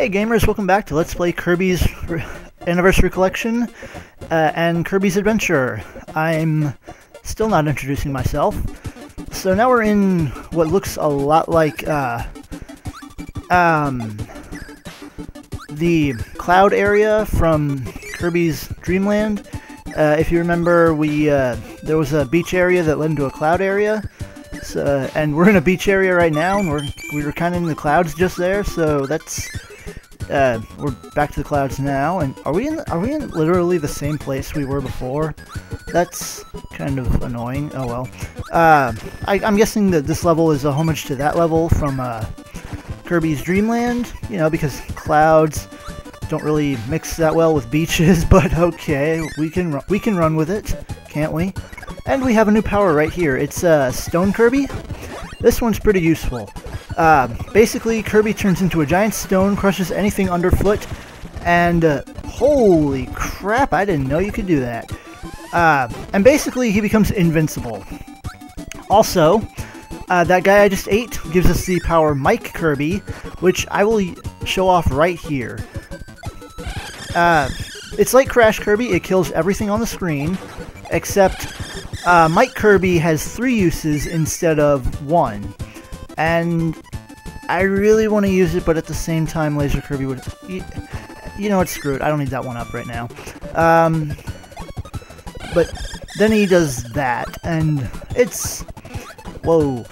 Hey gamers, welcome back to Let's Play Kirby's Anniversary Collection and Kirby's Adventure. I'm still not introducing myself. So now we're in what looks a lot like the cloud area from Kirby's Dreamland. If you remember, there was a beach area that led into a cloud area. So, and we're in a beach area right now, and we were kind of in the clouds just there, so that's we're back to the clouds now. And are we in literally the same place we were before? That's kind of annoying. Oh well. I'm guessing that this level is a homage to that level from Kirby's Dreamland. You know, because clouds don't really mix that well with beaches. But okay, we can run with it, can't we? And we have a new power right here. It's Stone Kirby. This one's pretty useful. Basically, Kirby turns into a giant stone, crushes anything underfoot, and holy crap, I didn't know you could do that. And basically, he becomes invincible. Also, that guy I just ate gives us the power Mike Kirby, which I will show off right here. It's like Crash Kirby, it kills everything on the screen, except Mike Kirby has 3 uses instead of 1. And I really want to use it, but at the same time, Laser Kirby would... You know what, screw it. I don't need that one up right now. But then he does that, and it's... Whoa.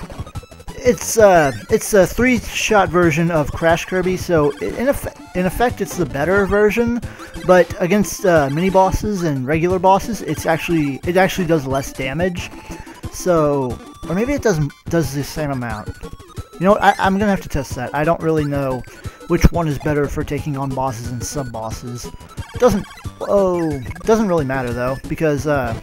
It's a 3-shot version of Crash Kirby, so in effect it's the better version, but against mini-bosses and regular bosses, it actually does less damage. So... Or maybe it does the same amount. You know what, I'm going to have to test that. I don't really know which one is better for taking on bosses and sub-bosses. Doesn't really matter though, because the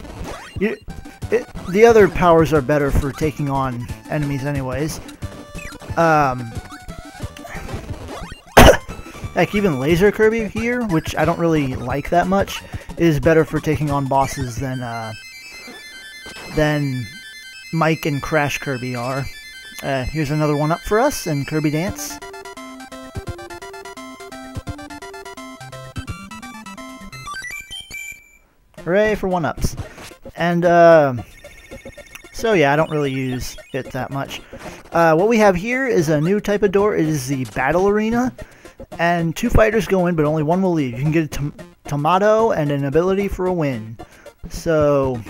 other powers are better for taking on enemies anyways. Heck, even Laser Kirby here, which I don't really like that much, is better for taking on bosses than Mike and Crash Kirby are. Here's another one up for us in Kirby Dance. Hooray for 1-ups. And, so yeah, I don't really use it that much. What we have here is a new type of door. It is the Battle Arena. And 2 fighters go in, but only 1 will leave. You can get a tomato and an ability for a win. So,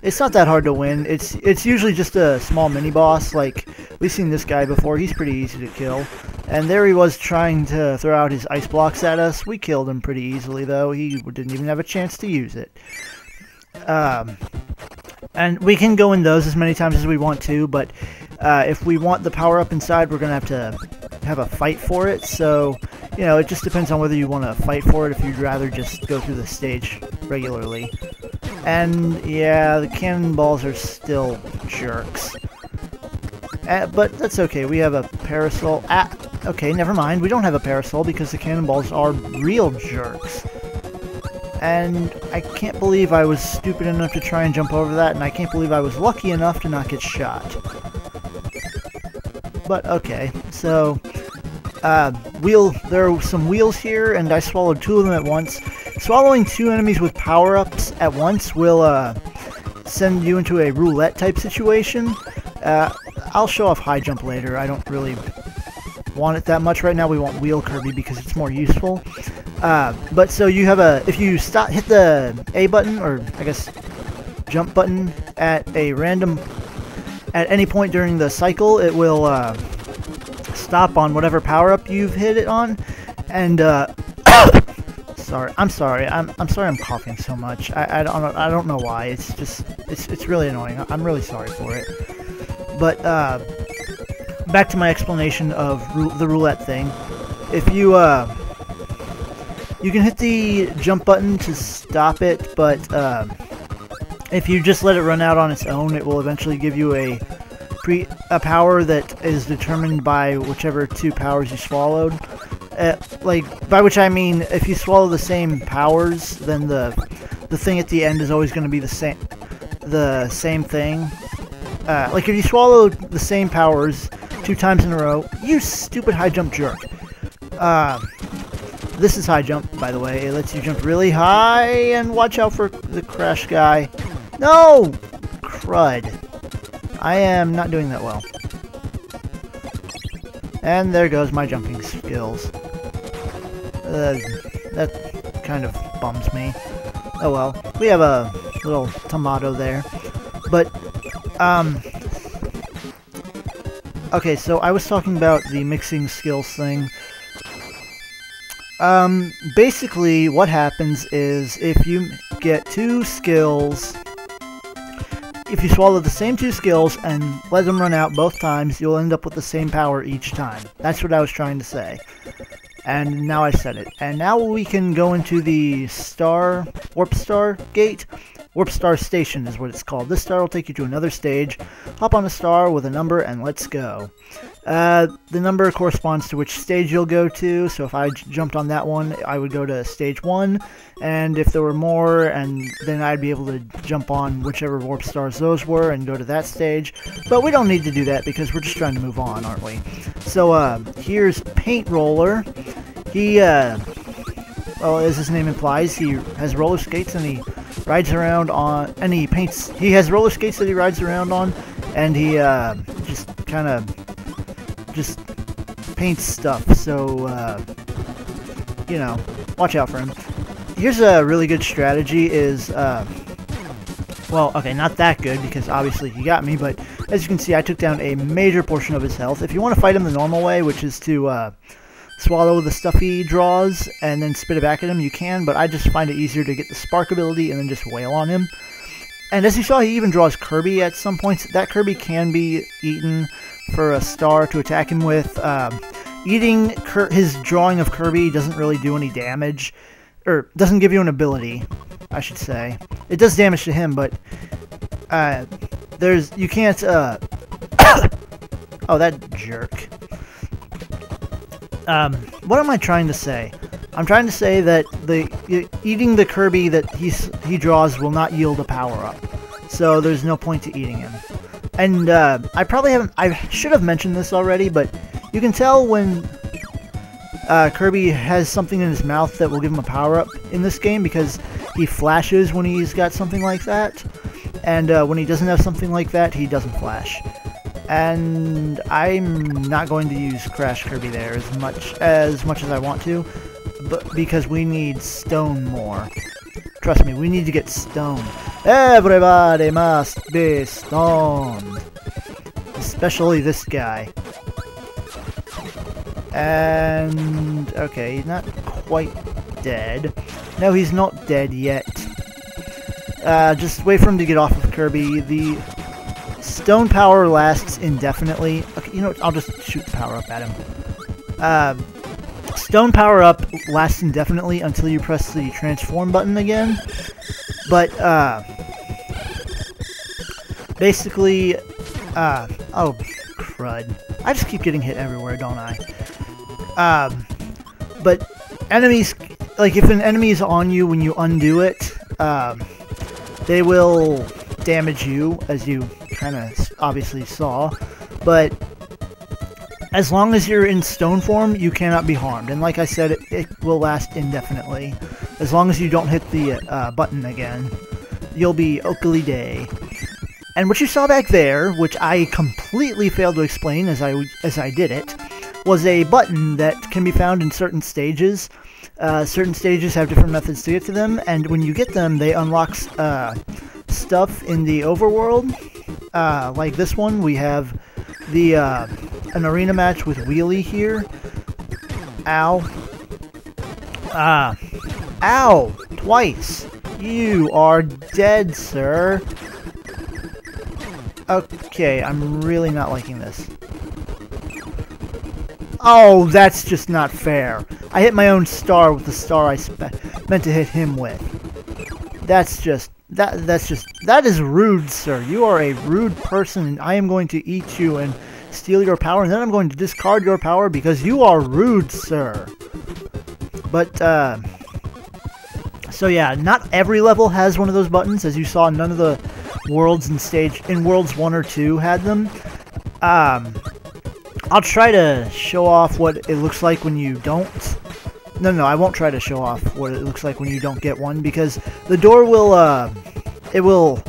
it's not that hard to win. It's usually just a small mini-boss. Like, we've seen this guy before. He's pretty easy to kill. And there he was trying to throw out his ice blocks at us. We killed him pretty easily, though. He didn't even have a chance to use it. And we can go in those as many times as we want to, but if we want the power-up inside, we're going to have a fight for it. So, you know, it just depends on whether you want to fight for it, if you'd rather just go through the stage regularly. And, yeah, the cannonballs are still jerks. But that's okay, we have a parasol. Okay, never mind, we don't have a parasol because the cannonballs are real jerks. And I can't believe I was stupid enough to try and jump over that, and I can't believe I was lucky enough to not get shot. But, okay, so... there are some wheels here, and I swallowed 2 of them at once. Swallowing 2 enemies with power-ups at once will send you into a roulette type situation. I'll show off high jump later. I don't really want it that much right now. We want wheel Kirby because it's more useful. But so you have if you hit the A button, or I guess jump button at any point during the cycle, it will stop on whatever power-up you've hit it on, and I'm sorry I'm coughing so much. I don't know why. It's just it's really annoying. I'm really sorry for it. But back to my explanation of the roulette thing. If you you can hit the jump button to stop it, but if you just let it run out on its own, it will eventually give you a power that is determined by whichever 2 powers you swallowed. Like, by which I mean, if you swallow the same powers, then the thing at the end is always going to be the same thing. Like if you swallow the same powers 2 times in a row, you stupid high jump jerk. This is high jump, by the way. It lets you jump really high, and watch out for the crash guy. No! Crud. I am not doing that well. And there goes my jumping skills. That kind of bums me. Oh well. We have a little tomato there. But, okay, so I was talking about the mixing skills thing. Basically, what happens is if you get two skills, if you swallow the same two skills and let them run out both times, you'll end up with the same power each time. That's what I was trying to say. And now I said it. And now we can go into the Warp Star Gate. Warp Star Station is what it's called. This star will take you to another stage. Hop on a star with a number and let's go. The number corresponds to which stage you'll go to, so if I jumped on that one, I would go to stage 1, and if there were more, and then I'd be able to jump on whichever warp stars those were and go to that stage. But we don't need to do that because we're just trying to move on, aren't we? So, here's Paint Roller. He, well, as his name implies, he has roller skates and he rides around on, and he has roller skates that he rides around on, and he, just kind of paints stuff, so, you know, watch out for him. Here's a really good strategy is, well, okay, not that good, because obviously he got me, but as you can see, I took down a major portion of his health. If you want to fight him the normal way, which is to, swallow the stuff he draws and then spit it back at him, you can, but I just find it easier to get the spark ability and then just wail on him. And as you saw, he even draws Kirby at some points. That Kirby can be eaten for a star to attack him with. Eating his drawing of Kirby doesn't really do any damage, or doesn't give you an ability, I should say. It does damage to him, but you can't, oh, that jerk. What am I trying to say? I'm trying to say that eating the Kirby that he draws will not yield a power-up. So there's no point to eating him. And I should have mentioned this already, but you can tell when Kirby has something in his mouth that will give him a power-up in this game, because he flashes when he's got something like that. And when he doesn't have something like that, he doesn't flash. And I'm not going to use Crash Kirby there as much as I want to, but because we need stone more. Trust me, we need to get stone. Everybody must be stoned. Especially this guy. And okay, he's not quite dead. No, he's not dead yet. Just wait for him to get off of Kirby. The stone power lasts indefinitely. Okay, you know what? I'll just shoot the power up at him. Stone power up lasts indefinitely until you press the transform button again. But basically, oh crud! I just keep getting hit everywhere, don't I? But enemies, like if an enemy is on you when you undo it, they will damage you, as you kind of obviously saw, but as long as you're in stone form, you cannot be harmed, and like I said, it will last indefinitely. As long as you don't hit the button again, you'll be Oakley Day. And what you saw back there, which I completely failed to explain as I did it, was a button that can be found in certain stages. Certain stages have different methods to get to them, and when you get them, they unlock stuff in the overworld. Like this one, we have the an arena match with Wheelie here. Ow. Ow! Twice! You are dead, sir. Okay, I'm really not liking this. Oh, that's just not fair. I hit my own star with the star I meant to hit him with. That is rude, sir. You are a rude person, and I am going to eat you and steal your power, and then I'm going to discard your power because you are rude, sir. But, so yeah, not every level has one of those buttons. As you saw, none of the worlds in Worlds 1 or 2 had them. I'll try to show off what it looks like when you don't. No, I won't try to show off what it looks like when you don't get one, because the door will, it will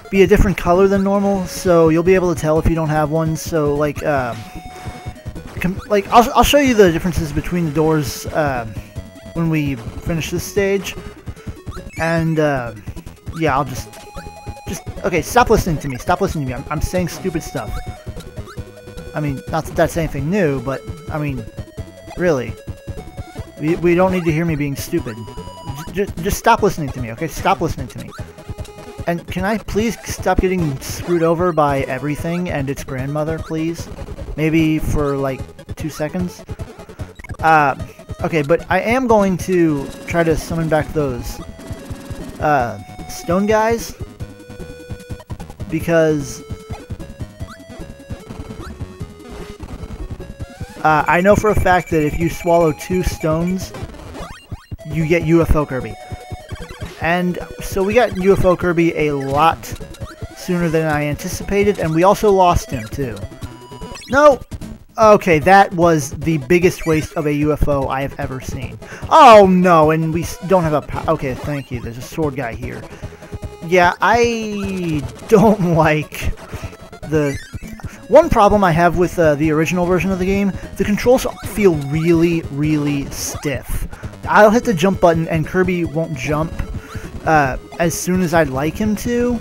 be a different color than normal, so you'll be able to tell if you don't have one. So, like, I'll show you the differences between the doors, when we finish this stage. And, yeah, I'll just, okay, stop listening to me. Stop listening to me. I'm saying stupid stuff. I mean, not that that's anything new, but, I mean, really. We don't need to hear me being stupid. Just stop listening to me, okay? Stop listening to me. And can I please stop getting screwed over by everything and its grandmother, please? Maybe for, like, 2 seconds? Okay, but I am going to try to summon back those, stone guys. Because I know for a fact that if you swallow 2 stones, you get UFO Kirby. And so we got UFO Kirby a lot sooner than I anticipated, and we also lost him, too. No! Okay, that was the biggest waste of a UFO I have ever seen. Oh, no, and we don't have a... Okay, thank you. There's a sword guy here. Yeah, I don't like the... One problem I have with the original version of the game, the controls feel really, really stiff. I'll hit the jump button and Kirby won't jump as soon as I'd like him to.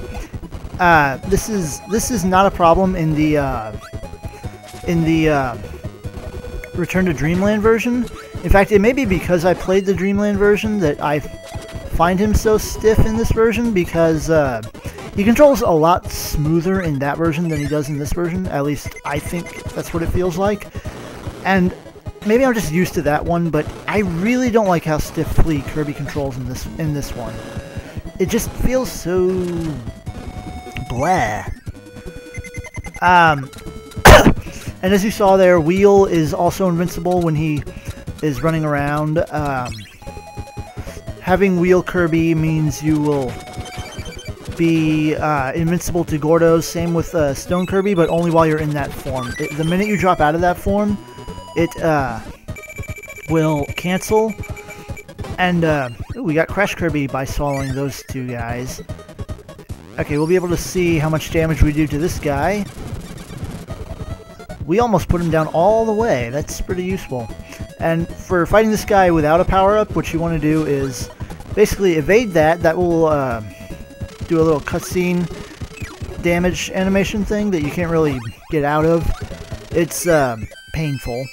This is not a problem in the Return to Dreamland version. In fact, it may be because I played the Dreamland version that I find him so stiff in this version, because he controls a lot smoother in that version than he does in this version. At least I think that's what it feels like. And maybe I'm just used to that one, but I really don't like how stiffly Kirby controls in this one. It just feels so blah. And as you saw there, Wheel is also invincible when he is running around. Having Wheel Kirby means you will be invincible to Gordos. Same with Stone Kirby, but only while you're in that form. The minute you drop out of that form, it will cancel. And ooh, we got Crash Kirby by swallowing those 2 guys. Okay, we'll be able to see how much damage we do to this guy. We almost put him down all the way. That's pretty useful. And for fighting this guy without a power-up, what you want to do is basically evade that. That will do a little cutscene damage animation thing that you can't really get out of. It's painful.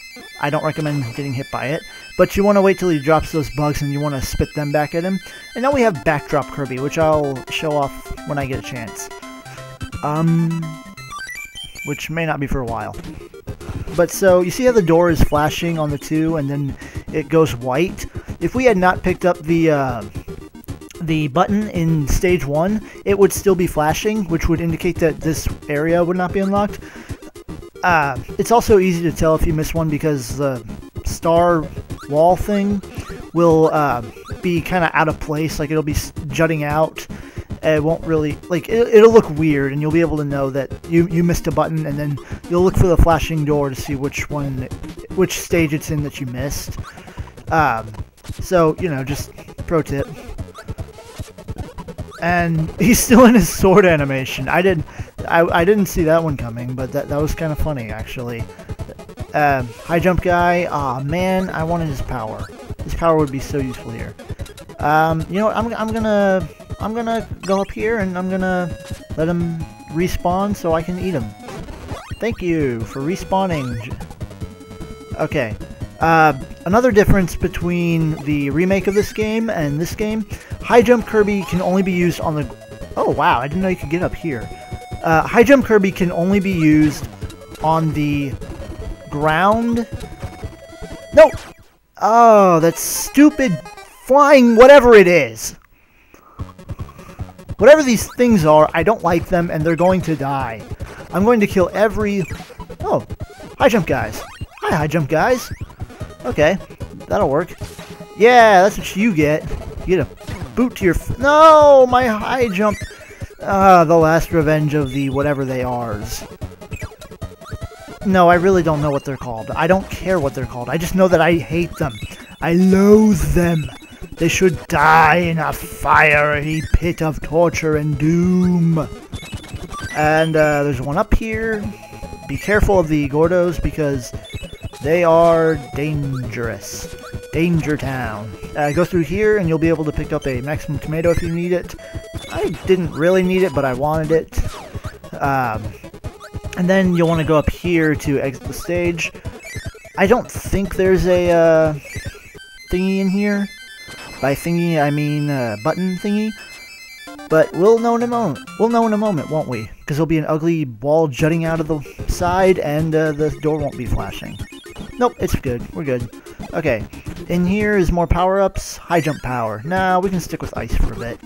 I don't recommend getting hit by it. But you want to wait till he drops those bugs and you want to spit them back at him. And now we have Backdrop Kirby, which I'll show off when I get a chance. Which may not be for a while. But so, you see how the door is flashing on the 2 and then it goes white? If we had not picked up the button in stage 1, it would still be flashing, which would indicate that this area would not be unlocked. It's also easy to tell if you miss one because the star wall thing will be kind of out of place, like it'll be jutting out. It won't really, like, it'll look weird, and you'll be able to know that you missed a button, and then you'll look for the flashing door to see which stage it's in that you missed. So, you know, just pro tip. And he's still in his sword animation. I didn't see that one coming, but that was kind of funny, actually. High jump guy. Aw, man, I wanted his power. His power would be so useful here. You know what? I'm gonna go up here and I'm gonna let him respawn so I can eat him. Thank you for respawning. Okay. Another difference between the remake of this game and this game, High Jump Kirby can only be used on the... Oh, wow, I didn't know you could get up here. High Jump Kirby can only be used on the ground. No! Oh, that's stupid flying whatever it is. Whatever these things are, I don't like them, and they're going to die. I'm going to kill every... Oh, high jump guys. Hi, high jump guys. Okay, that'll work. Yeah, that's what you get. You get a boot to your... No, my high jump... the last revenge of the whatever they are's. No, I really don't know what they're called. I don't care what they're called. I just know that I hate them. I loathe them. They should die in a fiery pit of torture and doom. And there's one up here. Be careful of the Gordos because they are dangerous. Danger Town. Go through here and you'll be able to pick up a maximum tomato if you need it. I didn't really need it, but I wanted it. And then you'll want to go up here to exit the stage. I don't think there's a thingy in here. By thingy, I mean button thingy. But we'll know in a moment. We'll know in a moment, won't we? Because there'll be an ugly ball jutting out of the side, and the door won't be flashing. Nope, it's good. We're good. Okay, in here is more power-ups. High jump power. Nah, we can stick with ice for a bit.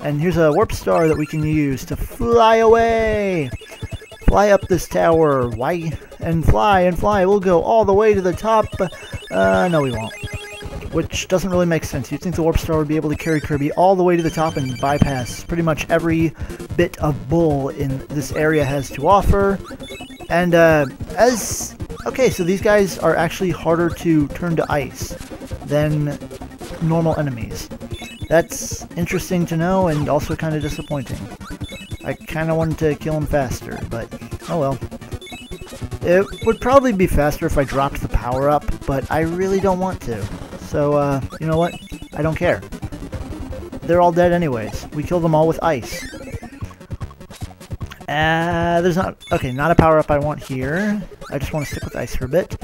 And here's a warp star that we can use to fly away. Fly up this tower. Why? And fly. We'll go all the way to the top. No, we won't. Which doesn't really make sense. You'd think the warp star would be able to carry Kirby all the way to the top and bypass pretty much every bit of bull in this area has to offer. And okay, so these guys are actually harder to turn to ice than normal enemies. That's interesting to know and also kind of disappointing. I kind of wanted to kill him faster, but oh well. It would probably be faster if I dropped the power-up, but I really don't want to. So, you know what? I don't care. They're all dead anyways. We killed them all with ice. There's not... Okay, not a power-up I want here. I just want to stick with ice for a bit.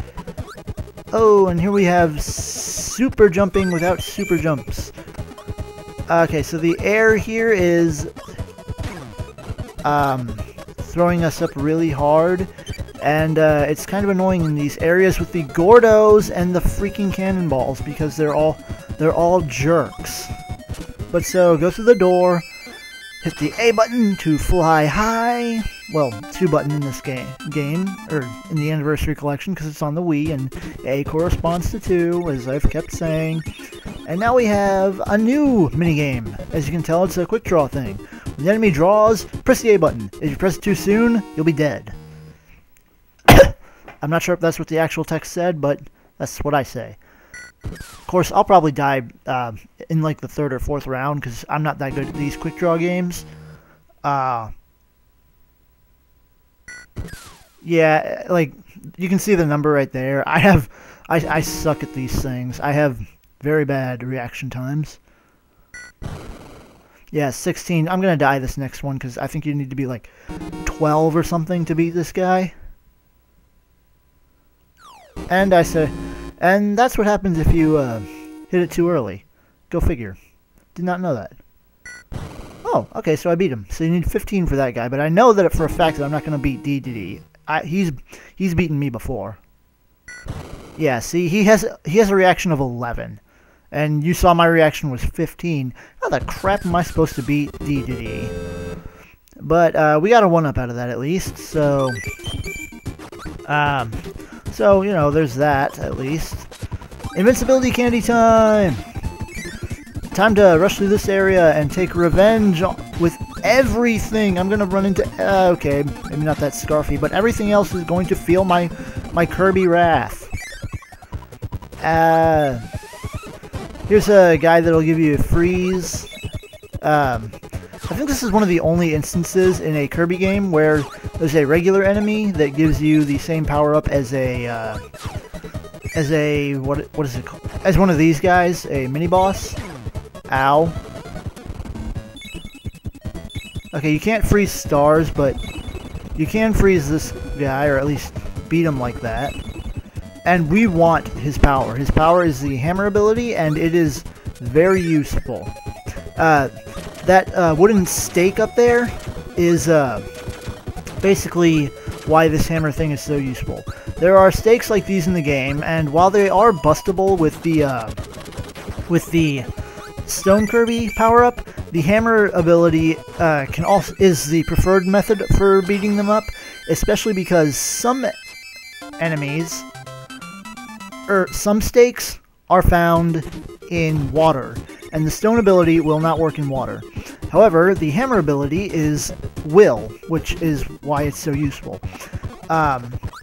Oh, and here we have super jumping without super jumps. Okay, so the air here is throwing us up really hard, and it's kind of annoying in these areas with the Gordos and the freaking cannonballs because they're all jerks. But so go through the door, hit the A button to fly high. Well, 2 button in this game, or in the Anniversary Collection because it's on the Wii, and A corresponds to 2, as I've kept saying. And now we have a new minigame. As you can tell, it's a quick draw thing. When the enemy draws, press the A button. If you press it too soon, you'll be dead. I'm not sure if that's what the actual text said, but that's what I say. Of course, I'll probably die in like the 3rd or 4th round because I'm not that good at these quick draw games. Yeah, like you can see the number right there. I suck at these things. I have very bad reaction times. Yeah, 16. I'm gonna die this next one because I think you need to be like 12 or something to beat this guy. And and that's what happens if you hit it too early. Go figure. Did not know that. Oh, okay, so I beat him. So you need 15 for that guy, but I know that for a fact that I'm not going to beat DDD. He's beaten me before. Yeah, see, he has a reaction of 11. And you saw my reaction was 15. How the crap am I supposed to beat DDD? But we got a 1-up out of that at least, so... So, you know, there's that, at least. Invincibility candy time! Time to rush through this area and take revenge with everything. I'm gonna run into... okay, maybe not that Scarfy, but everything else is going to feel my Kirby wrath. Here's a guy that'll give you a freeze. I think this is one of the only instances in a Kirby game where there's a regular enemy that gives you the same power-up as a what is it called? As one of these guys, a mini-boss. Ow. Okay, you can't freeze stars, but you can freeze this guy, or at least beat him like that. And we want his power. His power is the hammer ability, and it is very useful. That wooden stake up there is basically why this hammer thing is so useful. There are stakes like these in the game, and while they are bustable with the Stone Kirby power-up, the hammer ability is the preferred method for beating them up, especially because some enemies, or some stakes, are found in water. and the stone ability will not work in water. However, the hammer ability is will, which is why it's so useful.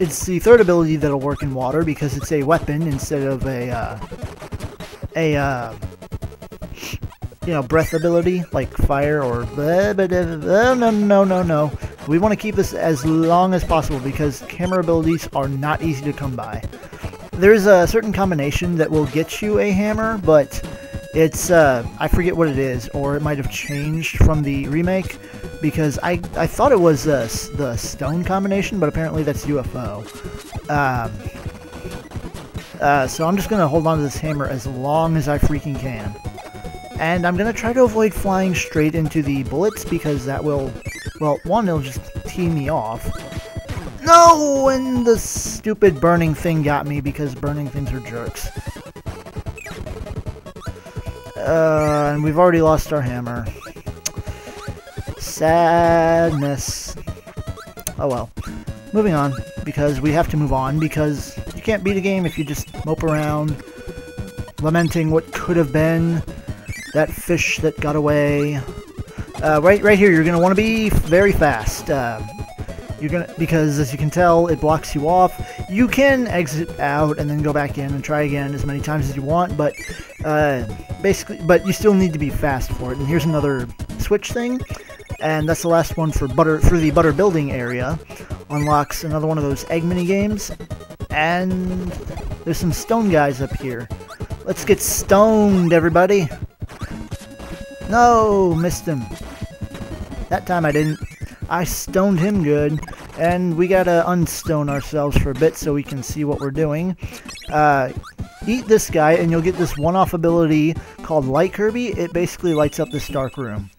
It's the third ability that'll work in water because it's a weapon instead of you know, breath ability like fire or no. We want to keep this as long as possible because hammer abilities are not easy to come by. There's a certain combination that will get you a hammer, but it's I forget what it is, or it might have changed from the remake because I thought it was the stone combination, but apparently that's UFO. So I'm just gonna hold on to this hammer as long as I freaking can. And I'm going to try to avoid flying straight into the bullets because that will, well, one, it'll just tee me off. No! And the stupid burning thing got me because burning things are jerks. And we've already lost our hammer. Sadness. Oh well. Moving on, because we have to move on, because you can't beat a game if you just mope around, lamenting what could have been. That fish that got away. Right here, you're gonna want to be very fast. Because as you can tell, it blocks you off. You can exit out and then go back in and try again as many times as you want, but but you still need to be fast for it. And here's another switch thing, and that's the last one for the butter building area. Unlocks another one of those egg mini games, and there's some stone guys up here. Let's get stoned, everybody. No, missed him. That time I didn't. I stoned him good, and we gotta unstone ourselves for a bit so we can see what we're doing. Eat this guy, and you'll get this one-off ability called Light Kirby. It basically lights up this dark room.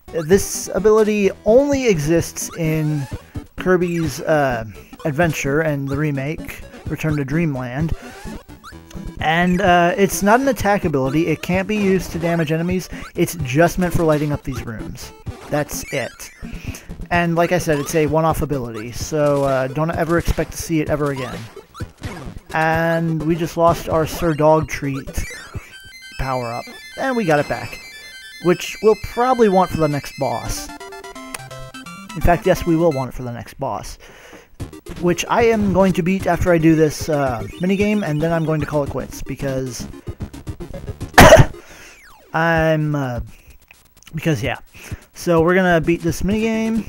This ability only exists in Kirby's Adventure and the remake, Return to Dreamland. And it's not an attack ability. It can't be used to damage enemies. It's just meant for lighting up these rooms. That's it. And like I said, it's a one-off ability, so don't ever expect to see it ever again. And we just lost our Sir Dog Treat power-up. And we got it back, which we'll probably want for the next boss. In fact, yes, we will want it for the next boss, which I am going to beat after I do this minigame, and then I'm going to call it quits, because because yeah. So we're gonna beat this minigame,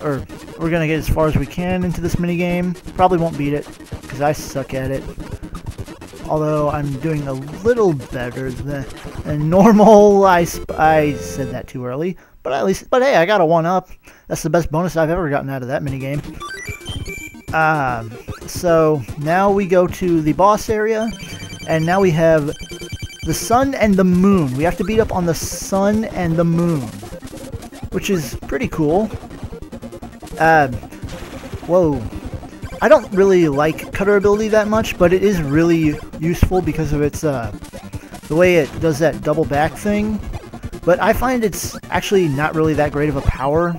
or we're gonna get as far as we can into this minigame. Probably won't beat it, because I suck at it. Although I'm doing a little better than normal. I said that too early, but hey, I got a 1-up. That's the best bonus I've ever gotten out of that minigame. So now we go to the boss area, and now we have the sun and the moon. We have to beat up on the sun and the moon, which is pretty cool. Whoa. I don't really like cutter ability that much, but it is really useful because of its the way it does that double back thing. But I find it's actually not really that great of a power.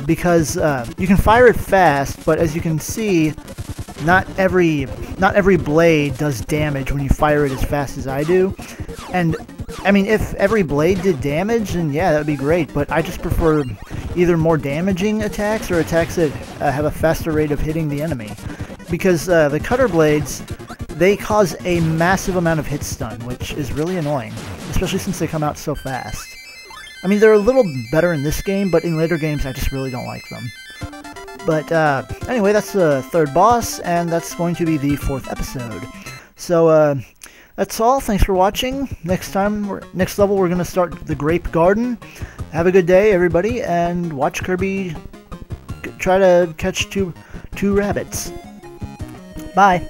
Because you can fire it fast, but as you can see, not every blade does damage when you fire it as fast as I do. And I mean, if every blade did damage, then yeah, that would be great. But I just prefer either more damaging attacks or attacks that have a faster rate of hitting the enemy, because the cutter blades, they cause a massive amount of hit stun, which is really annoying, especially since they come out so fast. I mean, they're a little better in this game, but in later games, I just really don't like them. But anyway, that's the third boss, and that's going to be the 4th episode. So that's all. Thanks for watching. Next level, we're going to start the Grape Garden. Have a good day, everybody, and watch Kirby try to catch two rabbits. Bye.